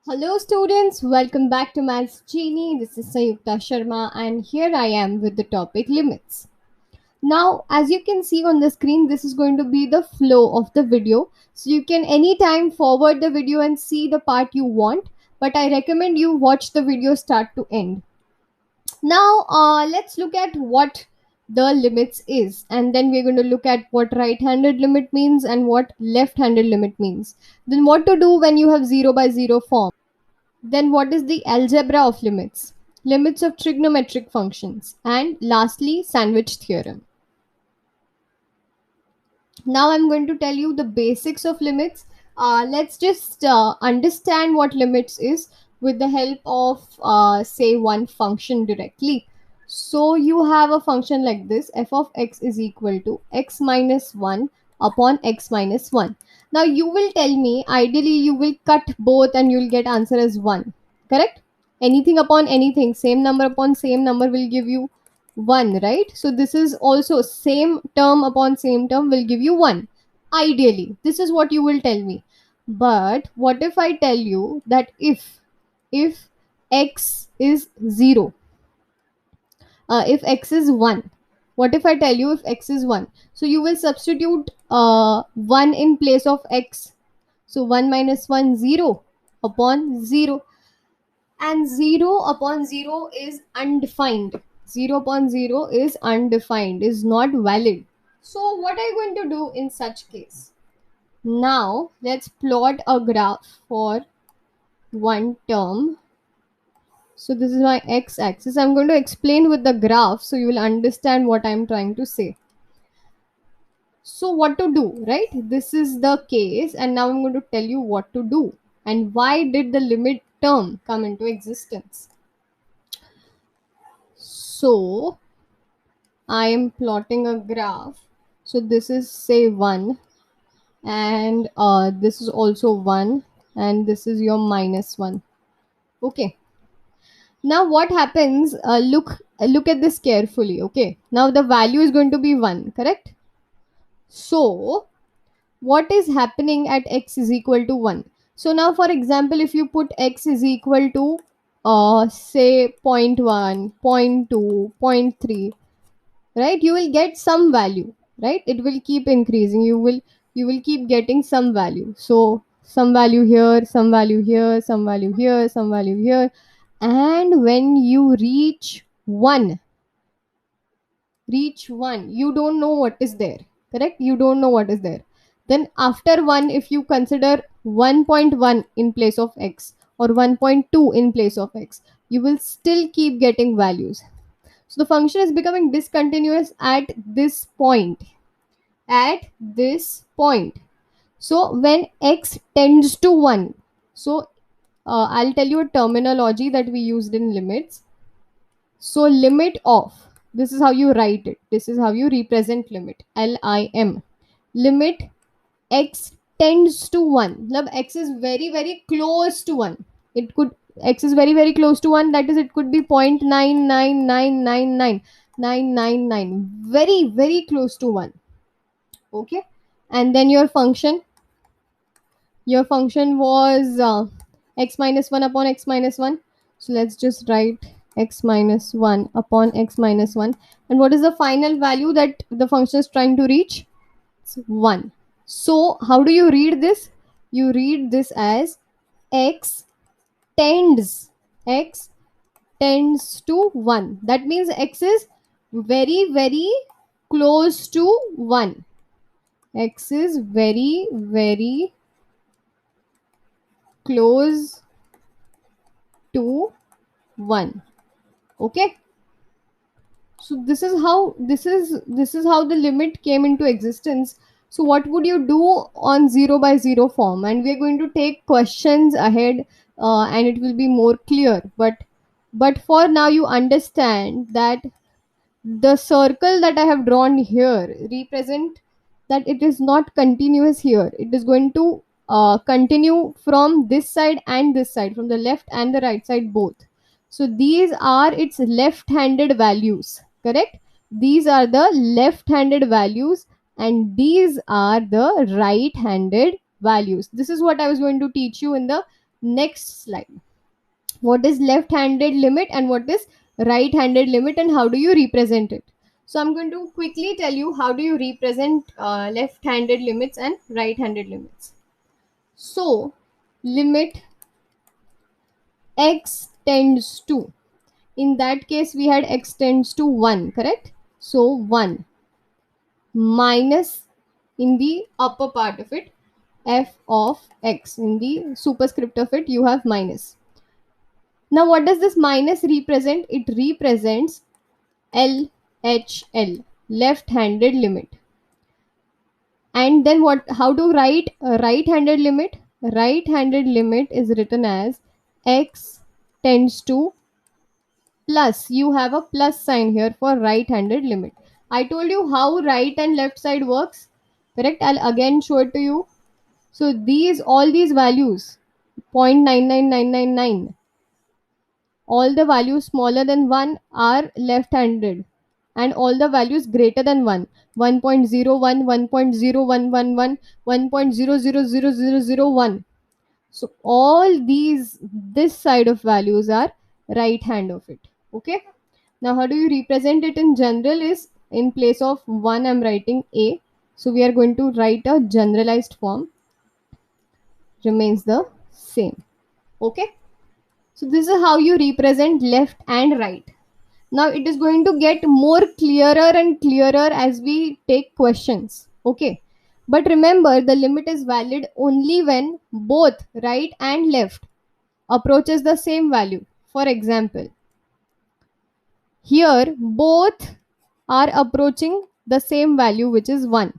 Hello, students. Welcome back to Maths Genie. This is Sayukta Sharma, and here I am with the topic limits. Now, as you can see on the screen, this is going to be the flow of the video. So, you can anytime forward the video and see the part you want, but I recommend you watch the video start to end. Now, let's look at what the limits is, and then we're going to look at what right-handed limit means and what left-handed limit means. Then, what to do when you have 0 by 0 form. Then what is the algebra of limits? Limits of trigonometric functions. And lastly, sandwich theorem. Now I'm going to tell you the basics of limits. Let's just understand what limits is with the help of say one function directly. So you have a function like this: f of x is equal to x minus 1 upon x minus 1. Now you will tell me, ideally you will cut both and you'll get answer as 1. Correct? Anything upon anything, same number upon same number will give you 1, right? So this is also same term upon same term will give you 1. Ideally, this is what you will tell me. But what if I tell you that if x is 0, if x is 1, what if I tell you if x is 1? So you will substitute 1 in place of x. So 1 minus 1, 0 upon 0, and 0 upon 0 is undefined. 0 upon 0 is undefined, is not valid. So what are you going to do in such case? Now let's plot a graph for one term. So this is my x-axis. I'm going to explain with the graph so you will understand what I'm trying to say. So what to do, right? This is the case, and now I'm going to tell you what to do and why did the limit term come into existence. So I am plotting a graph. So this is say 1, and this is also 1, and this is your minus 1. Okay. Now what happens? Look at this carefully. Okay. Now the value is going to be 1, correct? So what is happening at x is equal to 1? So now, for example, if you put x is equal to say zero point 0.1, zero point 0.2, zero point 0.3, right, you will get some value, right? It will keep increasing. You will keep getting some value. So some value here, some value here, some value here, some value here, and when you reach 1, you don't know what is there, correct? You don't know what is there. Then after 1, if you consider 1.1 in place of x or 1.2 in place of x, you will still keep getting values. So the function is becoming discontinuous at this point. So when x tends to 1, so I'll tell you a terminology that we used in limits. So limit of, this is how you write it. This is how you represent limit. LIM. Limit x tends to 1. Love, x is very very close to 1. It could, x is very very close to 1, that is it could be 0.9999999, very very close to 1. Okay. And then your function was x minus 1 upon x minus 1. So let's just write x minus 1 upon x minus 1. And what is the final value that the function is trying to reach? It's 1. So how do you read this? You read this as x tends x tends to 1. That means x is very very close to 1. X is very very close to 1. Okay. So this is how the limit came into existence. So what would you do on 0 by 0 form? And we're going to take questions ahead, and it will be more clear. But for now, you understand that the circle that I have drawn here represent that it is not continuous here. It is going to continue from this side and this side, from the left and the right side both. So these are its left-handed values, correct? These are the left-handed values, and these are the right-handed values. This is what I was going to teach you in the Next slide. What is left-handed limit and what is right-handed limit, and how do you represent it? So I'm going to quickly tell you how do you represent left-handed limits and right-handed limits. So limit x tends to, in that case we had x tends to 1, correct? So 1 minus, in the upper part of it, f of x, in the superscript of it you have minus. Now what does this minus represent? It represents LHL, left-handed limit. And then what? How to write a right-handed limit? Right-handed limit is written as x tends to plus. You have a plus sign here for right-handed limit. I told you how right and left side works. Correct? I'll again show it to you. So these, all these values, 0.99999, all the values smaller than 1 are left-handed, and all the values greater than 1, 1.01, 1.0111, 1.000001, so all these, this side of values are right hand of it. Okay, now how do you represent it in general? Is in place of 1 I'm writing a, so we are going to write a generalized form, remains the same. Okay, so this is how you represent left and right. Now it is going to get more clearer and clearer as we take questions. Okay, but remember, the limit is valid only when both right and left approaches the same value. For example, here both are approaching the same value, which is 1.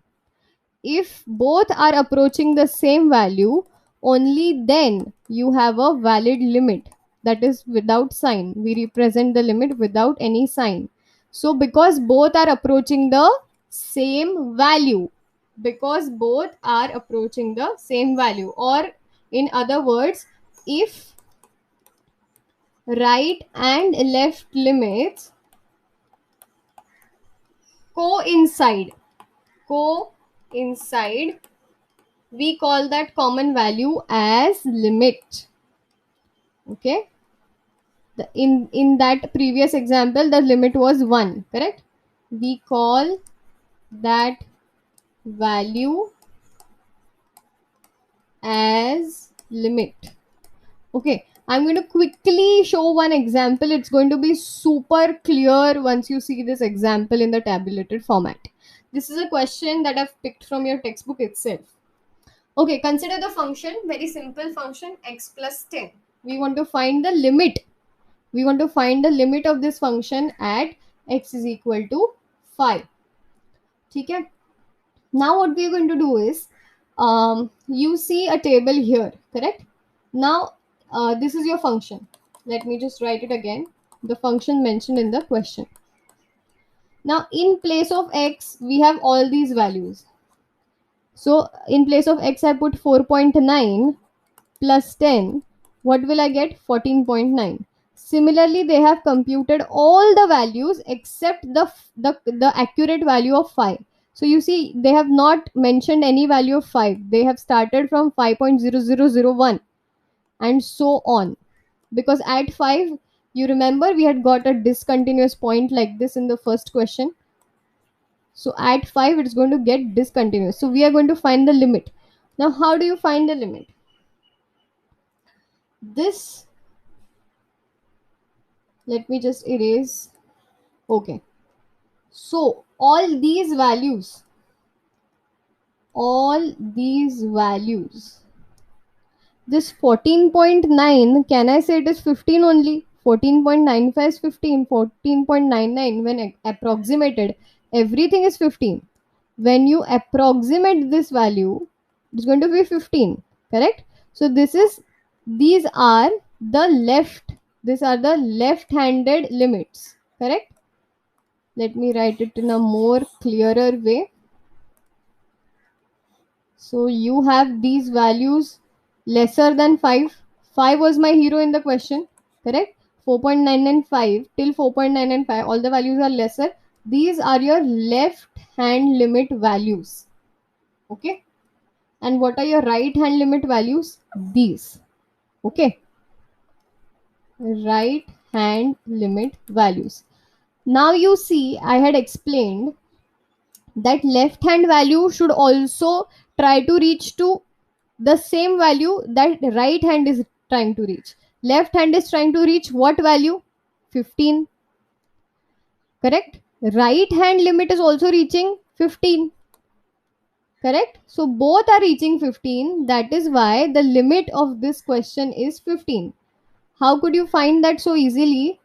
If both are approaching the same value, only then you have a valid limit, that is without sign. We represent the limit without any sign. So because both are approaching the same value, because both are approaching the same value, or in other words, if right and left limits coincide, coincide, we call that common value as limit. Okay, in that previous example the limit was 1, correct? We call that value as limit. Okay, I'm going to quickly show one example. It's going to be super clear once you see this example in the tabulated format. This is a question that I've picked from your textbook itself. Okay, consider the function, very simple function, x plus 10. We want to find the limit. We want to find the limit of this function at x is equal to 5. Okay? Now what we are going to do is, you see a table here, correct? Now this is your function. Let me just write it again. The function mentioned in the question. Now in place of x, we have all these values. So in place of x, I put 4.9 plus 10. What will I get? 14.9. Similarly, they have computed all the values except the accurate value of 5. So you see, they have not mentioned any value of 5. They have started from 5.0001 and so on. Because at 5, you remember we had got a discontinuous point like this in the first question. So at 5, it's going to get discontinuous. So we are going to find the limit. Now, how do you find the limit? This, let me just erase. Okay, so all these values, this 14.9, can I say it is 15 only? 14.95 is 15, 14.99 when approximated, everything is 15. When you approximate this value, it's going to be 15, correct? So these are the left-handed limits, correct? Let me write it in a more clearer way. So you have these values lesser than 5. 5 was my hero in the question, correct? 4.995 till 4.995, all the values are lesser. These are your left hand limit values. Okay, and what are your right hand limit values? These. Okay, right hand limit values. Now you see, I had explained that left hand value should also try to reach to the same value that right hand is trying to reach. Left hand is trying to reach what value? 15. Correct? Right hand limit is also reaching 15. Correct? So both are reaching 15. That is why the limit of this question is 15. How could you find that so easily?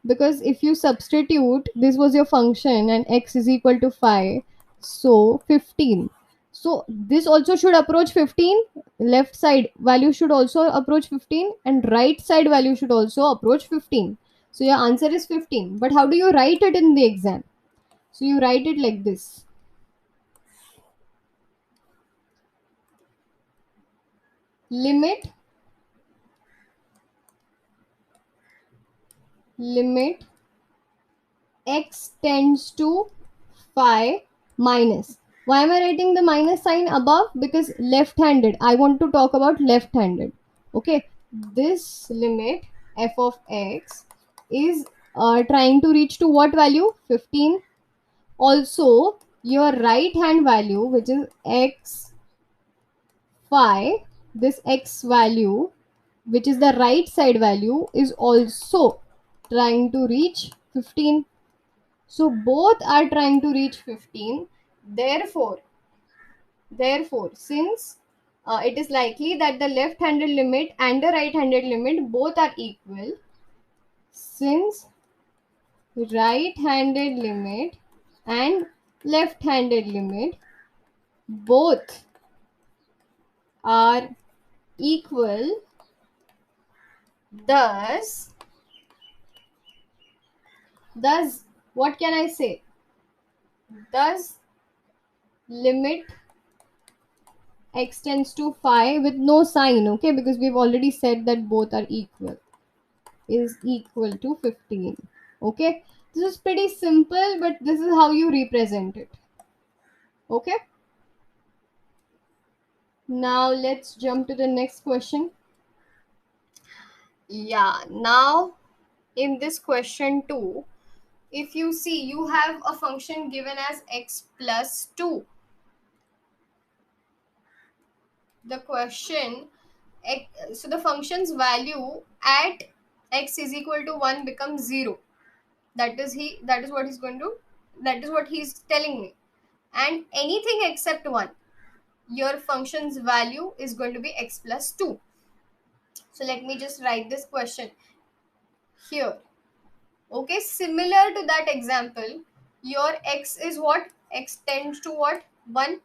Because if you substitute, this was your function and x is equal to 5, so 15. So this also should approach 15. Left side value should also approach 15 and right side value should also approach 15. So your answer is 15. But how do you write it in the exam? So you write it like this. Limit x tends to 5 minus. Why am I writing the minus sign above? Because left handed. I want to talk about left handed. Okay. This limit f of x is trying to reach to what value? 15. Also, your right hand value, which is x 5, this x value, which is the right side value, is also trying to reach 15. So both are trying to reach 15. Therefore, since it is likely that the left-handed limit and the right-handed limit both are equal, since right-handed limit and left-handed limit both are equal, thus, what can I say? Thus, limit x tends to 5 with no sign, okay, because we've already said that both are equal, is equal to 15. Okay, this is pretty simple, but this is how you represent it. Okay, now let's jump to the next question. Yeah, now in this question 2, if you see, you have a function given as x plus 2. The question, so the function's value at x is equal to 1 becomes 0. That is what he's going to, that is what he's telling me. And anything except 1, your function's value is going to be x plus 2. So let me just write this question here. Okay, similar to that example, your x is what? X tends to what? 1.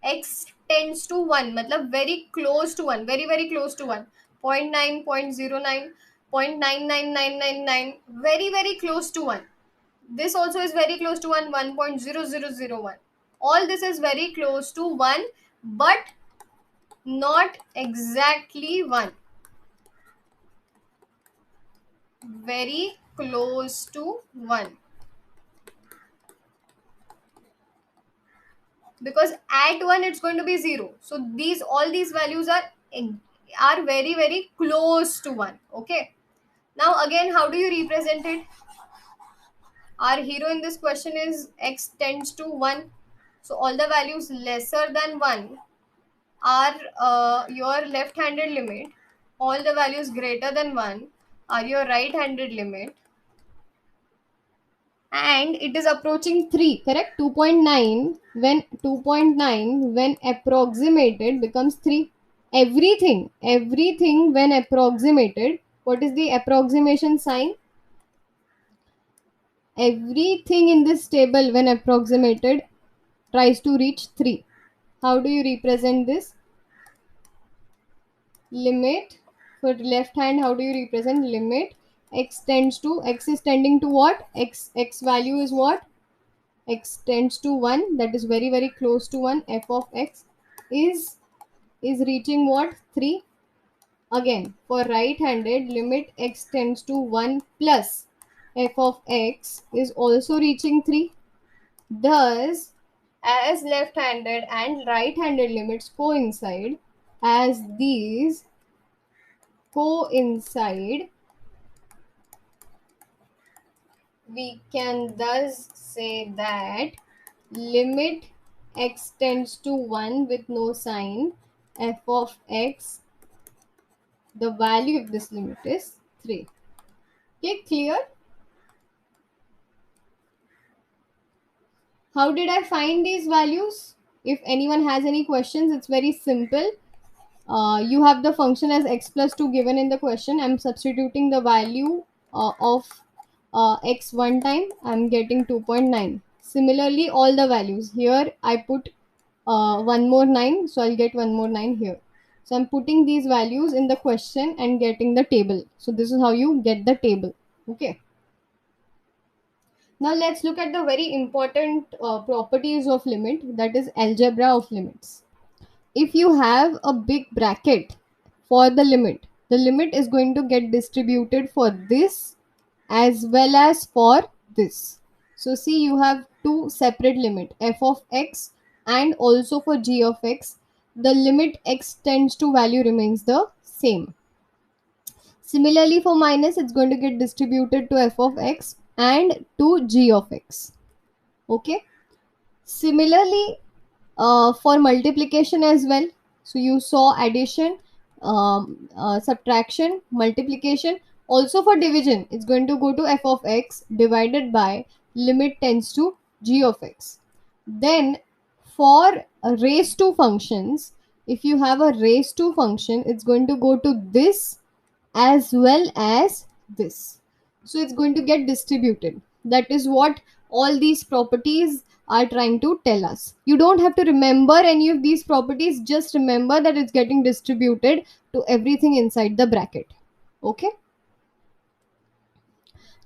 X tends to 1, matlab very close to 1, very very close to 1. 0. 0.9, 0.09, 0.99999, very very close to 1. This also is very close to 1, 1.0001. All this is very close to 1, but not exactly 1. Very close to 1. Because at 1 it's going to be 0. So all these values are very very close to 1. Okay. Now again, how do you represent it? Our hero in this question is x tends to 1. So all the values lesser than 1 are your left-handed limit. All the values greater than 1 are your right-handed limit. And it is approaching 3, correct? 2.9, when approximated becomes 3. Everything when approximated, what is the approximation sign? Everything in this table when approximated tries to reach 3. How do you represent this? Limit, for left hand, how do you represent limit? X tends to, x is tending to what? X value is what? X tends to 1, that is very very close to 1. F of x is reaching what? 3. Again, for right handed, limit x tends to 1 plus f of x is also reaching 3. Thus, as left handed and right handed limits coincide, as these coincide, we can thus say that limit x tends to 1 with no sign f of x, the value of this limit is 3. Okay, clear? How did I find these values? If anyone has any questions, it's very simple. You have the function as x plus 2 given in the question. I'm substituting the value of x one time. I'm getting 2.9. Similarly, all the values. Here I put one more 9, so I'll get one more 9 here. So I'm putting these values in the question and getting the table. So this is how you get the table. Okay. Now let's look at the very important properties of limit, that is algebra of limits. If you have a big bracket for the limit is going to get distributed for this as well as for this. So see, you have two separate limit, f of x and also for g of x. The limit x tends to value remains the same. Similarly for minus, it's going to get distributed to f of x and to g of x. Okay. Similarly, for multiplication as well. So you saw addition, subtraction, multiplication. Also for division, it's going to go to f of x divided by limit tends to g of x. Then for raised to functions, if you have a raised to function, it's going to go to this as well as this. So it's going to get distributed. That is what all these properties are trying to tell us. You don't have to remember any of these properties, just remember that it's getting distributed to everything inside the bracket. Okay.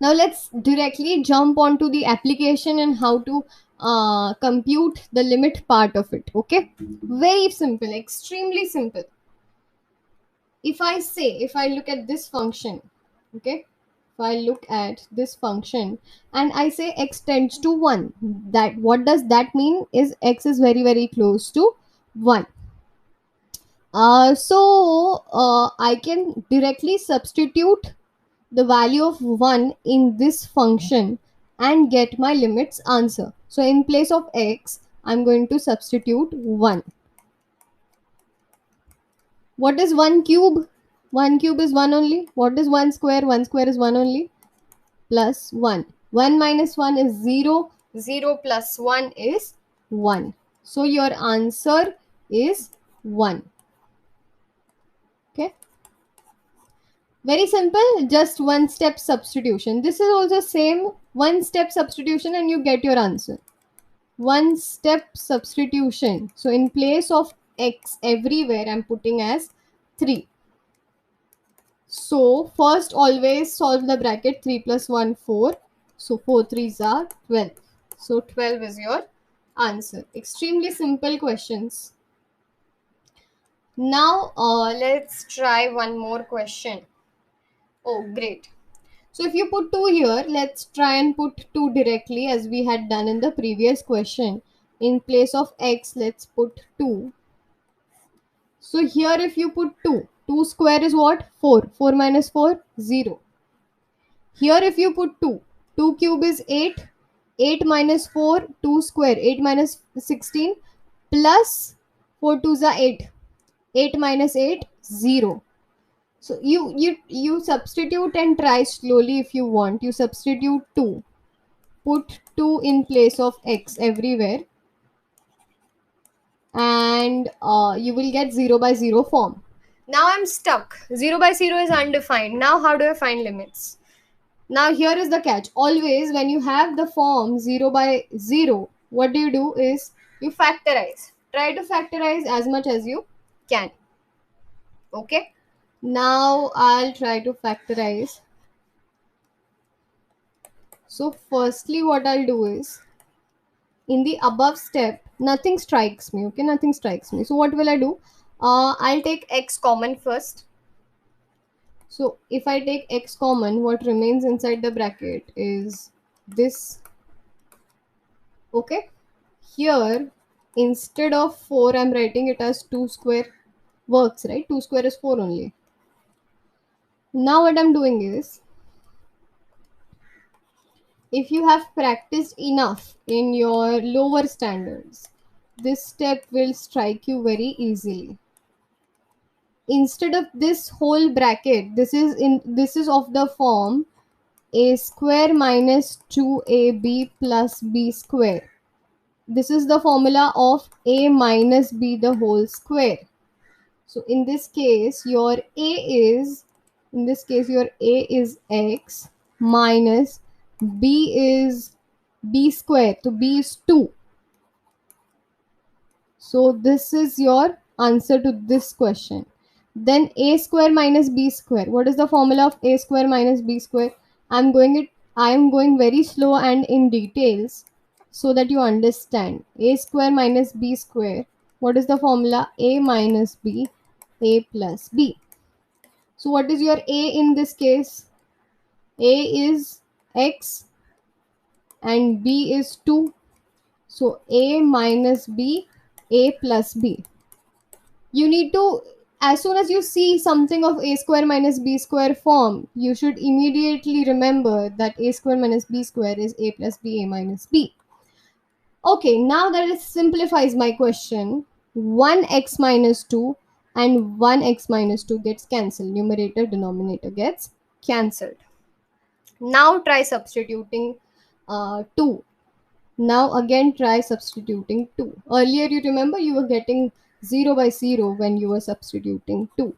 Now let's directly jump onto the application and how to compute the limit part of it. Okay. Very simple, extremely simple. If I look at this function, okay, if I look at this function and I say x tends to 1, that what does that mean is x is very very close to 1. I can directly substitute the value of 1 in this function and get my limits answer. So in place of x, I'm going to substitute 1. What is 1 cube? 1 cube is 1 only. What is 1 square? 1 square is 1 only. Plus 1. 1 minus 1 is 0. 0 plus 1 is 1. So your answer is 1. Okay. Very simple. Just one step substitution. This is also same. One step substitution and you get your answer. One step substitution. So in place of x everywhere, I'm putting as 3. So first always solve the bracket. 3 plus 1 4. So 4 3s are 12. So 12 is your answer. Extremely simple questions. Now let's try one more question. Oh great. So if you put 2 here, let's try and put 2 directly as we had done in the previous question. In place of x, let's put 2. So here if you put 2, 2 square is what? 4. 4 minus 4, 0. Here if you put 2, 2 cube is 8. 8 minus 4, 2 square. 8 minus 16 plus 4 2s are 8. 8 minus 8, 0. So you substitute and try slowly if you want. You substitute 2. Put 2 in place of x everywhere. And you will get 0 by 0 form. Now I'm stuck. 0 by 0 is undefined. Now how do I find limits? Now here is the catch. Always when you have the form 0 by 0, what do is you factorize. Try to factorize as much as you can. Okay. Now I'll try to factorize. So firstly what I'll do is, in the above step, nothing strikes me. Okay, nothing strikes me. So what will I do? I'll take x common first. So if I take x common, what remains inside the bracket is this. Okay. Here, instead of 4, I'm writing it as 2 square. Works, right? 2 square is 4 only. Now what I'm doing is, if you have practiced enough in your lower standards, this step will strike you very easily. Instead of this whole bracket, this is of the form a square minus 2ab plus b square. This is the formula of a minus b the whole square. So in this case your a is x minus b is b square. So b is 2. So this is your answer to this question. Then a square minus b square. What is the formula of a square minus b square? I am going very slow and in details so that you understand. A square minus b square. What is the formula? A minus b, a plus b. So what is your a in this case? A is x and b is 2. So a minus b, a plus b. You need to, as soon as you see something of a square minus b square form, you should immediately remember that a square minus b square is a plus b, a minus b. Okay, now that it simplifies my question. 1x minus 2 and 1x minus 2 gets cancelled. Numerator, denominator gets cancelled. Now try substituting 2. Now again try substituting 2. Earlier you remember you were getting 0 by 0 when you were substituting 2.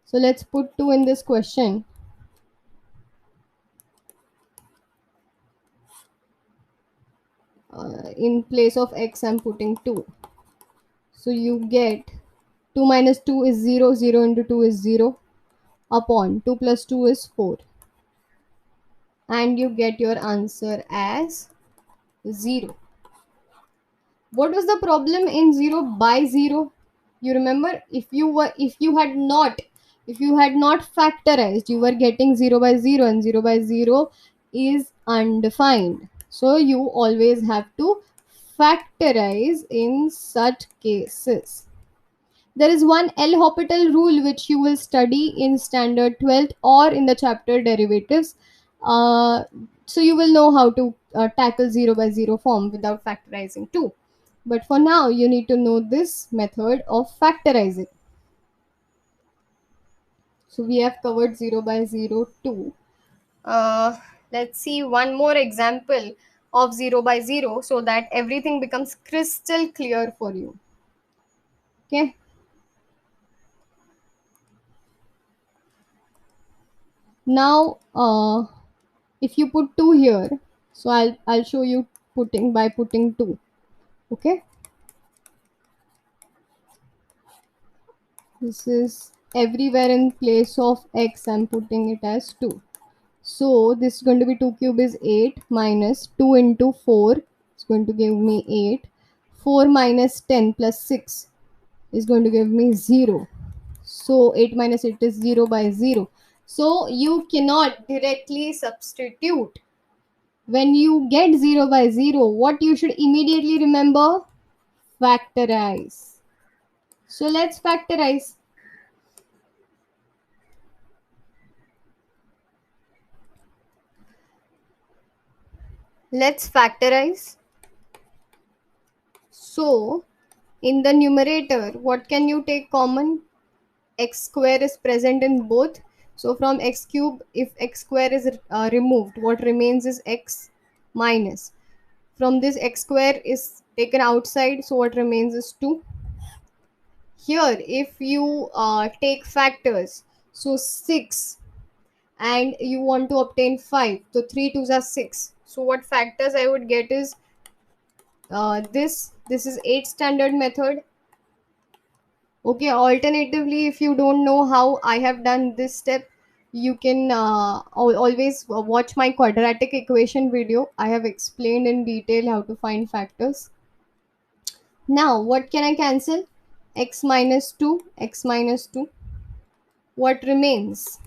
So let's put 2 in this question. In place of x I'm putting 2. So you get 2 minus 2 is 0, 0 into 2 is 0, upon 2 plus 2 is 4. And you get your answer as 0. What was the problem in 0 by 0? You remember, if you had not factorized, you were getting 0 by 0, and 0 by 0 is undefined. So you always have to factorize in such cases. There is one L'Hopital rule which you will study in standard 12th or in the chapter derivatives. Uh, so you will know how to tackle 0 by 0 form without factorizing too. But for now, you need to know this method of factorizing. So we have covered 0 by 0 too. Let's see one more example of 0 by 0 so that everything becomes crystal clear for you. Okay. Now, if you put 2 here, so I'll show you putting 2. Okay. This is everywhere in place of x I'm putting it as 2. So this is going to be 2 cube is 8 minus 2 into 4 is going to give me 8. 4 minus 10 plus 6 is going to give me 0. So 8 minus 8 is 0 by 0. So you cannot directly substitute. When you get 0 by 0, what you should immediately remember? Factorize. So let's factorize. Let's factorize. So in the numerator, what can you take common? X square is present in both. So from x cube, if x square is removed, what remains is x minus. From this, x square is taken outside, so what remains is 2. Here, if you take factors, so 6, and you want to obtain 5, so 3 twos are 6. So what factors I would get is this is 8 standard method. Okay, alternatively, if you don't know how I have done this step, you can always watch my quadratic equation video. I have explained in detail how to find factors. Now, what can I cancel? X minus 2, x minus 2. What remains?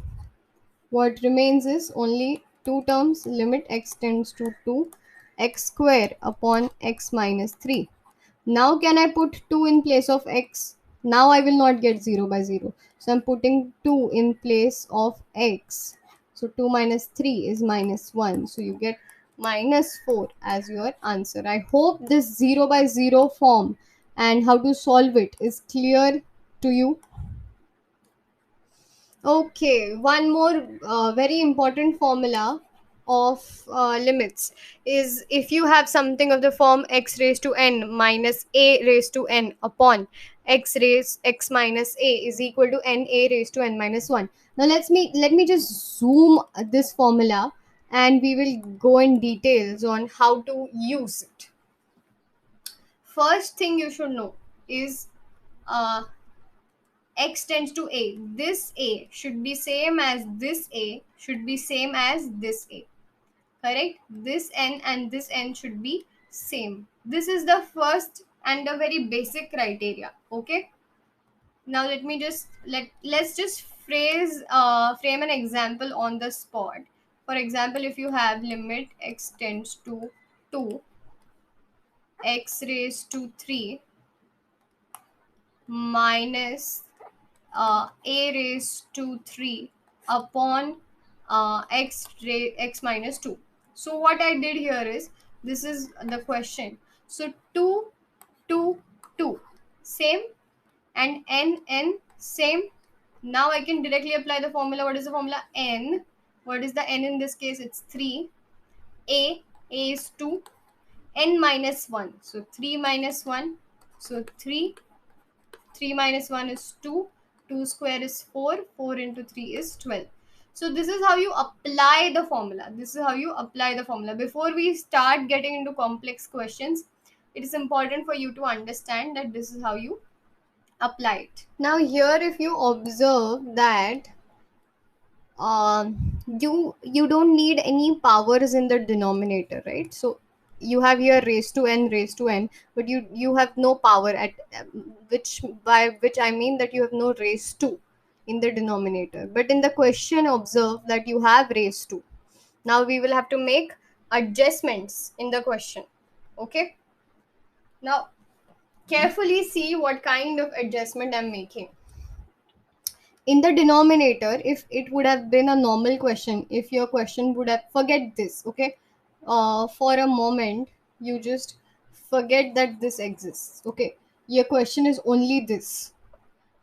What remains is only two terms, limit x tends to 2, x square upon x minus 3. Now, can I put 2 in place of x? Now I will not get 0 by 0. So I'm putting 2 in place of x. So 2 minus 3 is minus 1. So you get minus 4 as your answer. I hope this 0 by 0 form and how to solve it is clear to you. Okay, one more very important formula of limits is if you have something of the form x raised to n minus a raised to n upon x minus a is equal to n a raised to n minus 1. Now let me just zoom this formula and we will go in details on how to use it. First thing you should know is uh, x tends to a, this a should be same as this a should be same as this a, correct? This n and this n should be same. This is the first and a very basic criteria. Okay, now let me just let's just frame an example on the spot. For example, if you have limit x tends to 2, x raised to 3 minus a raised to 3 upon x minus 2. So what I did here is, this is the question. So 2 2 2 same, and n same. Now I can directly apply the formula. What is the formula? N. What is the n in this case? It's 3. A is 2, n minus 1, so 3 minus 1, so 3. 3 minus 1 is 2. 2 square is 4. 4 into 3 is 12. So this is how you apply the formula. This is how you apply the formula. Before we start getting into complex questions, it is important for you to understand that this is how you apply it. Now here if you observe that you don't need any powers in the denominator, right? So you have here raised to n, but you have no power at which, by which I mean that you have no raised to in the denominator. But in the question observe that you have raised to. Now we will have to make adjustments in the question. Okay, now carefully see what kind of adjustment I'm making. In the denominator, if it would have been a normal question, if your question would have, forget this, okay, for a moment you just forget that this exists, okay, your question is only this.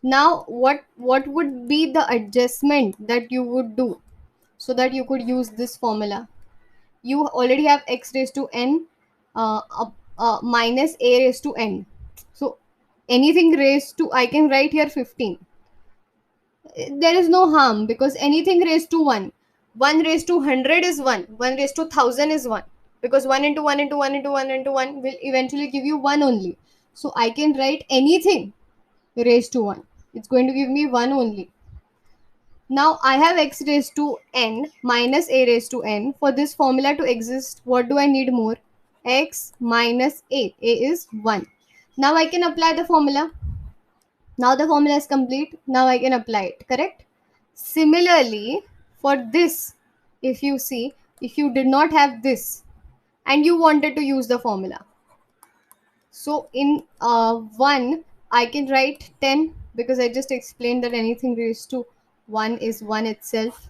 Now what would be the adjustment that you would do so that you could use this formula? You already have x raised to n minus a raised to n. So anything raised to, I can write here 15. There is no harm because anything raised to 1, 1 raised to 100 is 1, 1 raised to 1000 is 1, because 1 into 1 into 1 into 1 into 1 will eventually give you 1 only. So I can write anything raised to 1, it's going to give me 1 only. Now I have x raised to n minus a raised to n. For this formula to exist, what do I need more? X minus a is 1. Now I can apply the formula. Now the formula is complete. Now I can apply it, correct? Similarly, for this, if you see, if you did not have this and you wanted to use the formula, so in 1, I can write 10 because I just explained that anything raised to 1 is 1 itself.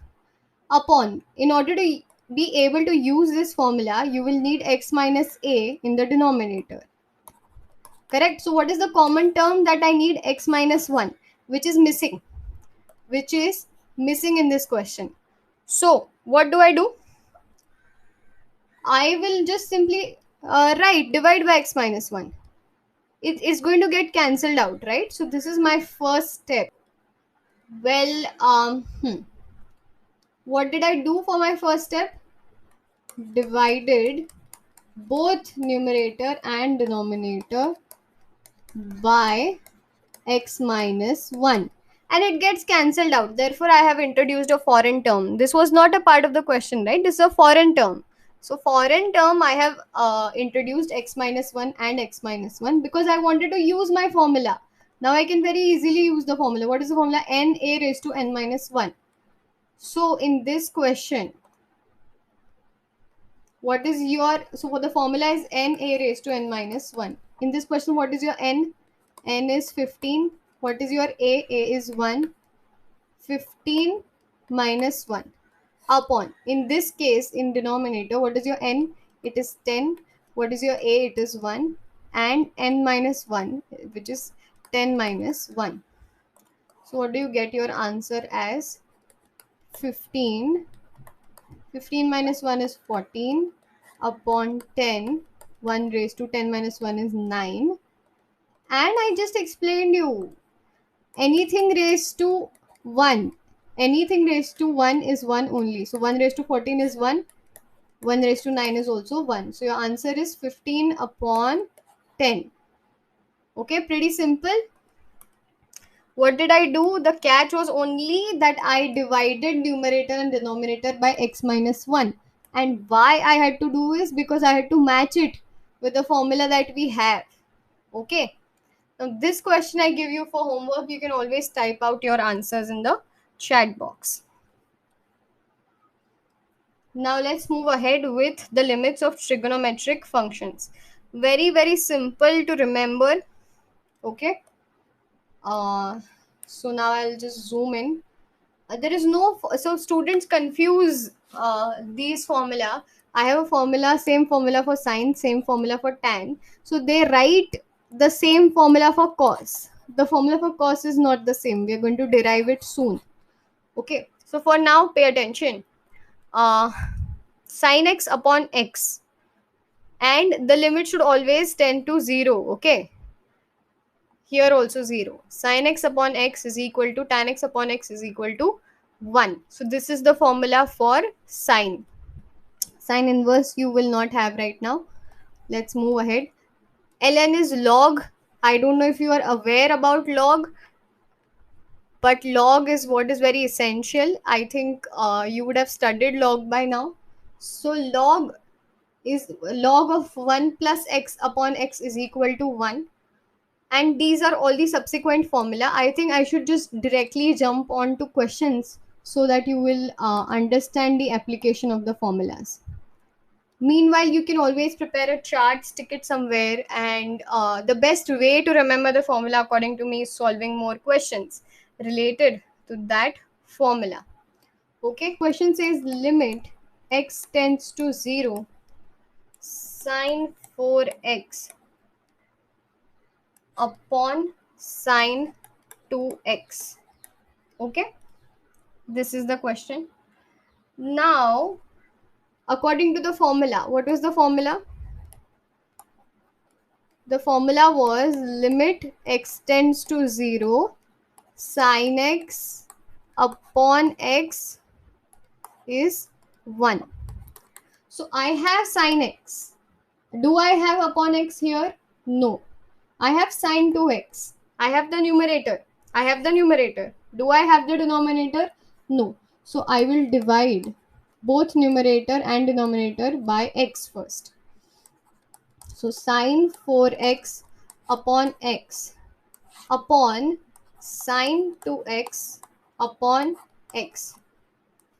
Upon, in order to be able to use this formula, you will need x minus a in the denominator. Correct? So what is the common term that I need? X minus 1, which is missing. Which is missing in this question. So what do? I will just simply write divide by x minus 1. It is going to get cancelled out, right? So this is my first step. Well, what did I do for my first step? Divided both numerator and denominator by x minus 1, and it gets cancelled out. Therefore I have introduced a foreign term. This was not a part of the question, right? This is a foreign term. So foreign term, I have introduced x minus 1 and x minus 1 because I wanted to use my formula. Now I can very easily use the formula. What is the formula? N a raised to n minus 1. So in this question, what is your, so for the formula is n a raised to n minus 1. In this question, what is your n? N is 15. What is your a? A is 1. 15 minus 1 upon, in this case in denominator, what is your n? It is 10. What is your a? It is 1, and n minus 1, which is 10 minus 1. So what do you get your answer as? 15. 15 minus 1 is 14 upon 10. 1 raised to 10 minus 1 is 9. And I just explained you, anything raised to 1, anything raised to 1 is 1 only. So 1 raised to 14 is 1, 1 raised to 9 is also 1. So your answer is 15 upon 10. Okay, pretty simple. What did I do? The catch was only that I divided numerator and denominator by x minus 1. And why I had to do is because I had to match it with the formula that we have. Okay. Now this question I give you for homework. You can always type out your answers in the chat box. Now let's move ahead with the limits of trigonometric functions. Very, very simple to remember. Okay. So now I'll just zoom in. There is no, so students confuse these formula. I have a formula, same formula for sine, same formula for tan. So they write the same formula for cos. The formula for cos is not the same. We are going to derive it soon. Okay. So for now, pay attention. Sin x upon x, and the limit should always tend to 0. Okay, here also 0. Sin x upon x is equal to tan x upon x is equal to 1. So this is the formula for sine. Sine inverse you will not have right now. Let's move ahead. Ln is log. I don't know if you are aware about log, but log is what is very essential. I think you would have studied log by now. So log is log of 1 plus x upon x is equal to 1. And these are all the subsequent formula. I think I should just directly jump on to questions so that you will understand the application of the formulas. Meanwhile, you can always prepare a chart, stick it somewhere, and the best way to remember the formula according to me is solving more questions related to that formula. Okay, question says limit x tends to 0 sine 4x upon sine 2x. Okay, this is the question. Now, according to the formula, what was the formula? The formula was limit x tends to 0 sine x upon x is 1. So I have sine x. Do I have upon x here? No. I have sine 2x. I have the numerator. I have the numerator. Do I have the denominator? No. So I will divide both numerator and denominator by x first. So sine 4x upon x upon sine 2x upon x.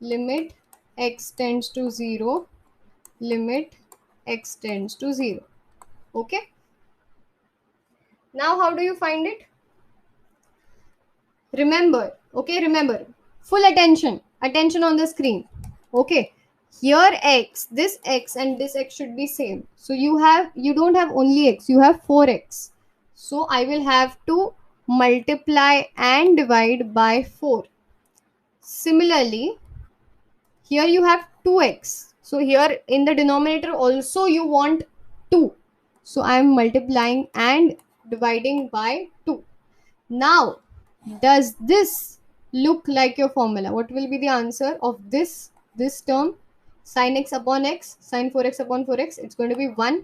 Limit x tends to 0. Limit x tends to 0. Okay. Now how do you find it? Remember, okay, remember, full attention, attention on the screen. Okay, here x, this x and this x should be same. So you don't have only x, you have 4x. So I will have to multiply and divide by 4. Similarly, here you have 2x. So here in the denominator also you want 2. So I am multiplying and dividing by 2. Now, does this look like your formula? What will be the answer of this term? Sin x upon x, sin 4x upon 4x. It's going to be 1.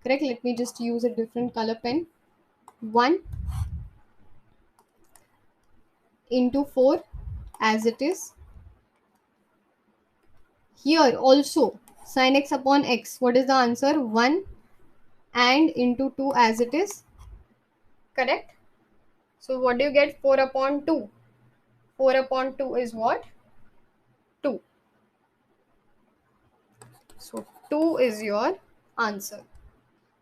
Correct? Let me just use a different color pen. 1 into 4 as it is. Here also, sin x upon x. What is the answer? 1 and into 2 as it is. Correct? So what do you get? 4 upon 2. 4 upon 2 is what? 2. So 2 is your answer.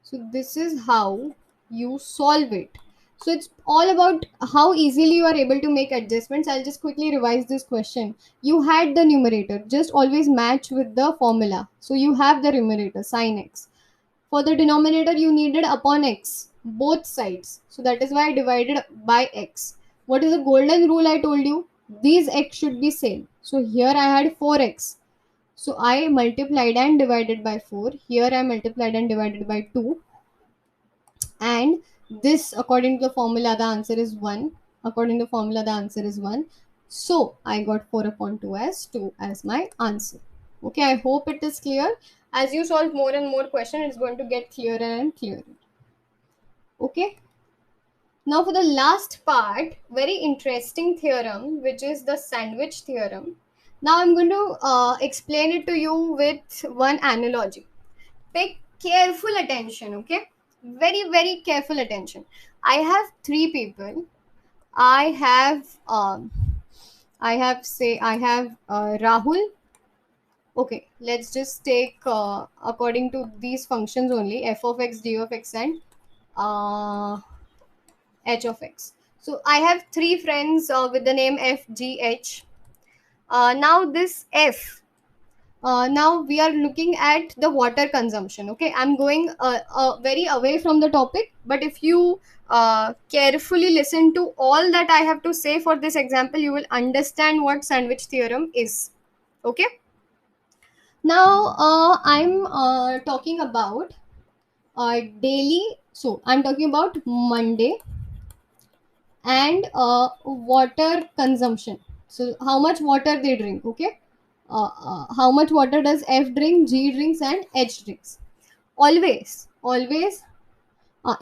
So this is how you solve it. So it's all about how easily you are able to make adjustments. I'll just quickly revise this question. You had the numerator, just always match with the formula. So you have the numerator, sine x. For the denominator, you needed upon x, both sides. So that is why I divided by x. What is the golden rule I told you? These x should be same. So here I had 4x. So I multiplied and divided by 4. Here I multiplied and divided by 2. And this, according to the formula, the answer is 1. According to the formula, the answer is 1. So I got 4 upon 2 as 2 as my answer. Okay, I hope it is clear. As you solve more and more questions, it's going to get clearer and clearer. Okay. Now for the last part, very interesting theorem, which is the sandwich theorem. Now I'm going to explain it to you with one analogy. Pay careful attention, okay? Very, very careful attention. I have three people. I have, I have Rahul. Okay, let's just take according to these functions only, f of x, g of x, and uh, h of x. So I have three friends with the name f, g, h. Now this f, now we are looking at the water consumption. Okay, I'm going very away from the topic, but if you carefully listen to all that I have to say for this example, you will understand what sandwich theorem is. Okay, now I'm talking about daily. So I'm talking about Monday and water consumption. So how much water they drink. Okay, how much water does f drink, g drinks, and h drinks. Always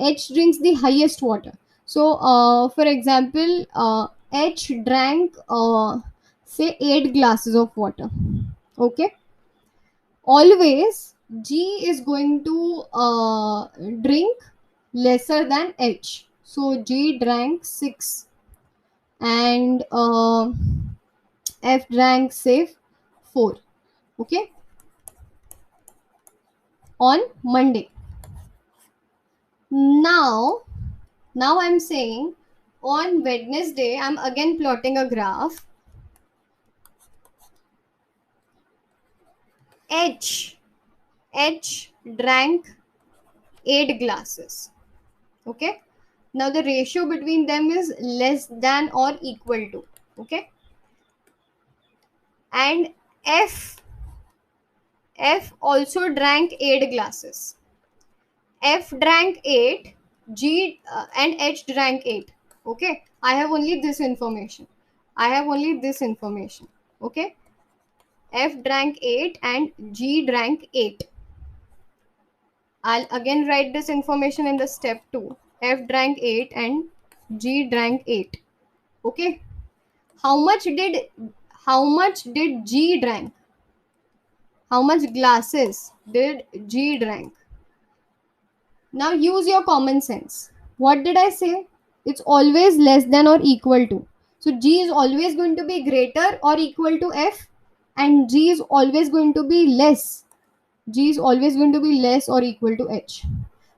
h drinks the highest water. So for example, h drank say 8 glasses of water. Okay, always g is going to drink lesser than h. So g drank 6 and f drank say 4. Okay, on Monday. Now I'm saying on Wednesday, I'm again plotting a graph. H drank 8 glasses. Okay, now the ratio between them is less than or equal to. Okay, and f also drank 8 glasses. F drank 8, G and H drank 8. Okay, I have only this information. Okay, F drank 8 and G drank 8. I'll again write this information in the step 2. F drank 8 and G drank 8. Okay, how much did G drank? How much glasses did G drank? Now use your common sense. What did I say? It's always less than or equal to. So G is always going to be greater or equal to F, and G is always going to be less. G is always going to be less or equal to H.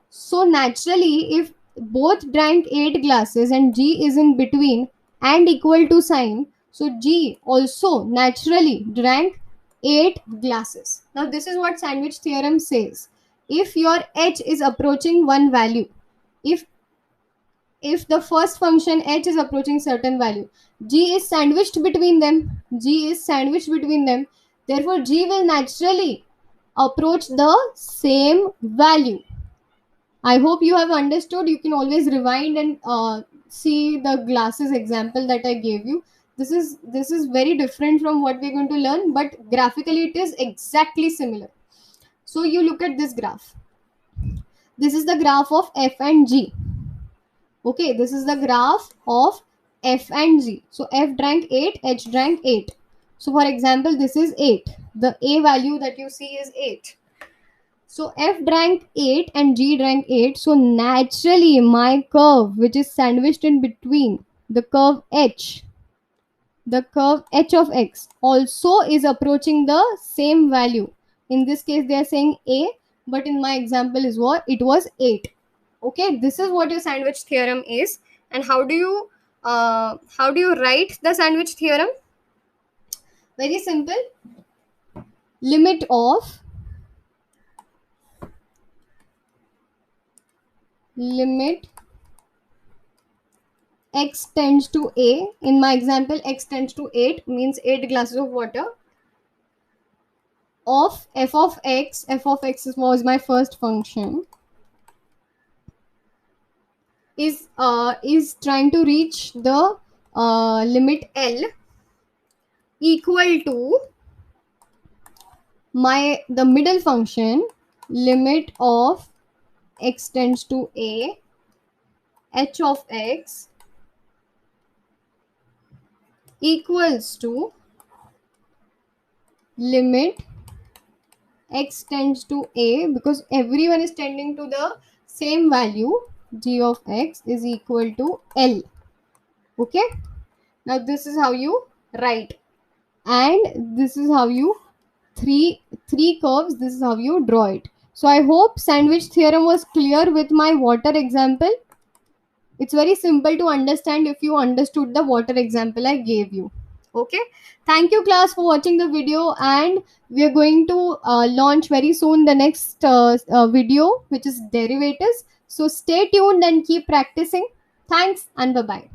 So naturally, if both drank 8 glasses and G is in between and equal to sign, so G also naturally drank 8 glasses. Now this is what sandwich theorem says. If your H is approaching one value, if the first function h is approaching certain value, g is sandwiched between them. Therefore, g will naturally approach the same value. I hope you have understood. You can always rewind and see the glasses example that I gave you. This is very different from what we're going to learn, but graphically it is exactly similar. So you look at this graph. This is the graph of f and g. Okay, this is the graph of f and g. So f drank 8, h drank 8. So for example, this is 8. The a value that you see is 8. So f drank 8 and g drank 8. So naturally, my curve, which is sandwiched in between the curve h of x, also is approaching the same value. In this case, they are saying a, but in my example is what it was 8. Okay, this is what your sandwich theorem is. And how do you write the sandwich theorem? Very simple. Limit x tends to a. In my example, x tends to 8 means 8 glasses of water, of f of x was my first function, is trying to reach the limit L equal to the middle function, limit of x tends to a h of x equals to limit x tends to a, because everyone is tending to the same value, g of x is equal to L. Okay, now this is how you write, and this is how you three curves, this is how you draw it. So I hope sandwich theorem was clear with my water example. It's very simple to understand if you understood the water example I gave you. Okay, thank you class for watching the video, and we are going to launch very soon the next video, which is derivatives. So stay tuned and keep practicing. Thanks and bye bye.